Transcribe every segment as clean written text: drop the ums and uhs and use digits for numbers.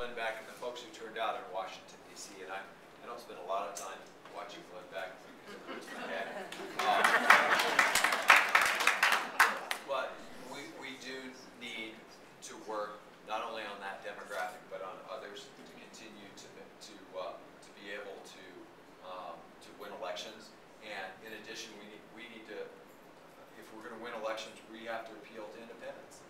Glenn Beck and the folks who turned out in Washington, D.C., and I don't spend a lot of time watching Glenn Beck because it hurts my head. But we do need to work not only on that demographic but on others to continue to be able to win elections. And in addition, we need to, if we're going to win elections, we have to appeal to independents.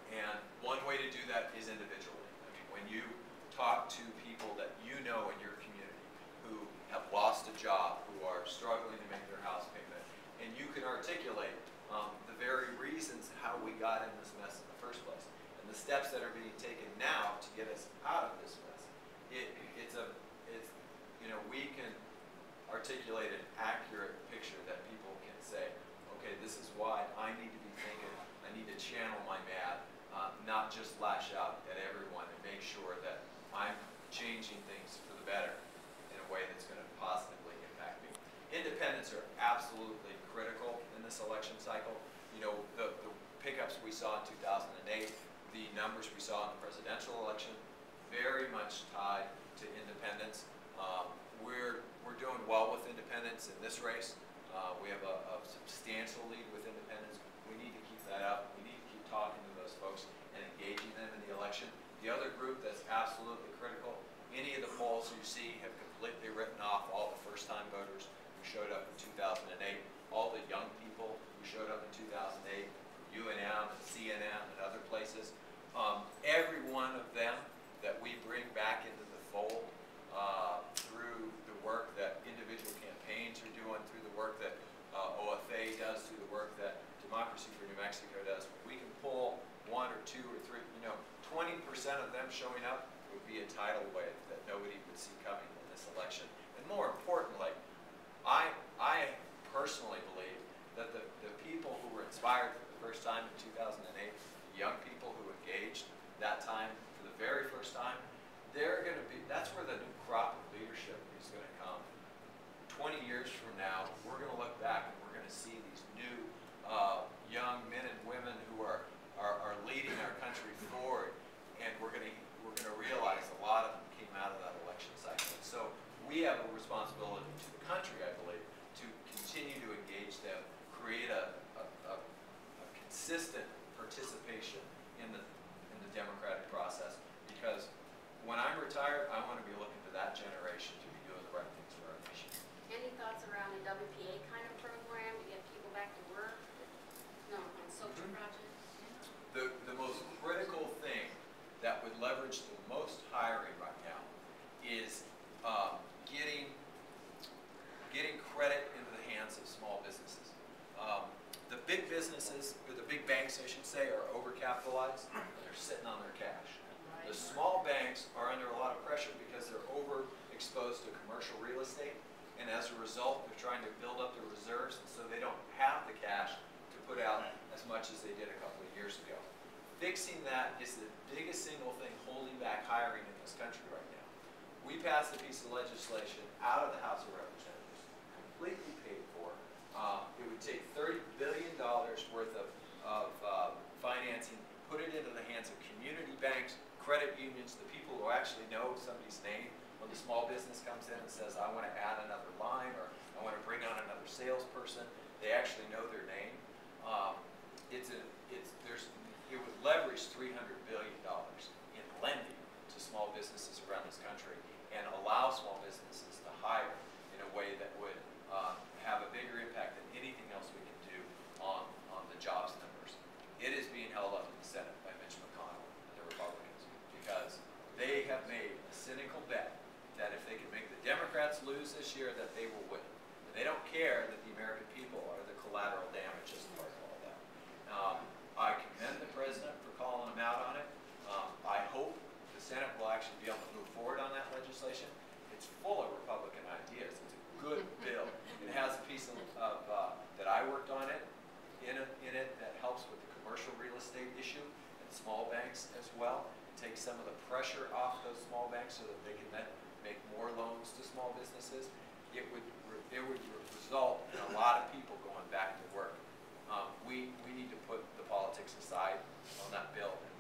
And one way to do that is individually. I mean, when you talk to people that you know in your community who have lost a job, who are struggling to make their house payment, and you can articulate the very reasons how we got in this mess in the first place, and the steps that are being taken now to get us out of this mess. We can articulate an accurate picture that people can say, okay, this is why I need to be thinking, I need to channel my mad, not just lash out at everyone, and make sure that I'm changing things for the better in a way that's going to positively impact me. Independents are absolutely critical in this election cycle. You know, the pickups we saw in 2008, the numbers we saw in the presidential election, very much tied to independents. We're doing well with independents in this race. We have a substantial lead with independents. We need to keep that up. We need to keep talking to those folks and engaging them in the election. The other group that's absolutely critical, any of the polls you see have completely written off all the first-time voters who showed up in 2008, all the young people who showed up in 2008, UNM and CNN and other places. Every one of them that we bring back into the fold through the work that individual campaigns are doing, through the work that OFA does, through the work that Democracy for New Mexico does, we can pull 1 or 2 or 3, 20% of them showing up would be a tidal wave that nobody would see coming in this election. And more importantly, I personally believe that the people who were inspired for the first time in 2008, young people who engaged that time for the very first time, they're going to be, that's where the new crop of leadership is going to come. 20 years from now, we're going to look back and we're going to see these new young men and women who are leading our country forward, and we're going to realize a lot of them came out of that election cycle. And so we have a responsibility to the country, I believe, to continue to engage them, create a consistent participation in the democratic process, because when I'm retired, I want to be looking to that generation to be doing the right things for our nation. Any thoughts around a WPA kind of program to get people back to work? No, on social projects? The most critical thing that would leverage the most hiring right now is getting credit into the hands of small businesses. The big businesses, or the big banks, I should say, are overcapitalized. They're sitting on their cash. The small banks are under a lot of pressure because they're overexposed to commercial real estate, and as a result, they're trying to build up their reserves, and so they don't have the cash to put out as much as they did a couple of years ago. Fixing that is the biggest single thing holding back hiring in this country right now. We passed a piece of legislation out of the House of Representatives, completely paid for. It would take $30 billion worth of financing, put it into the hands of community banks, credit unions, the people who actually know somebody's name. When the small business comes in and says, I want to add another line, or I want to bring on another salesperson, they actually know their name. It would leverage $300 billion in lending to small businesses around this country and allow small businesses to hire in a way that would have a bigger impact than anything else we can do on the jobs numbers. It is being held up in the Senate by Mitch McConnell and the Republicans because they have made a cynical bet that if they can make the Democrats lose this year, that they will win. And they don't care that the American people are the collateral damage as part of all that. I commend the president for calling them out on it. I hope the Senate will actually be able to move forward on that legislation. It's full of Republican ideas. It's a good bill. It has a piece of that I worked on in it that helps with the commercial real estate issue and small banks as well. It takes some of the pressure off those small banks so that they can then make more loans to small businesses. It would result in a lot of people going back to work. We need to put the politics aside on that bill and